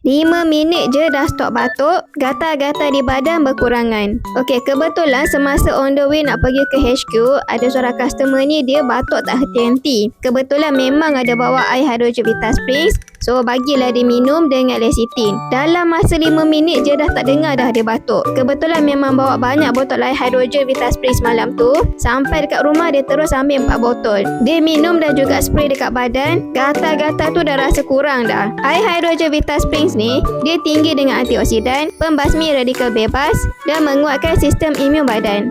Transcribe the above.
5 minit je dah stop batuk, gatal-gatal di badan berkurangan. Okey, kebetulan semasa on the way nak pergi ke HQ, ada seorang customer ni dia batuk tak henti-henti. Kebetulan memang ada bawa air hydrogen Vita Springs, so bagilah dia minum dengan lecithin. Dalam masa 5 minit je dah tak dengar dah dia batuk. Kebetulan memang bawa banyak botol air hydrogen Vita Springs malam tu. Sampai dekat rumah dia terus ambil 4 botol. Dia minum dan juga spray dekat badan. Gatal-gatal tu dah rasa kurang dah. Air hydrogen Vita Springs ni, dia tinggi dengan antioksidan, pembasmi radikal bebas dan menguatkan sistem imun badan.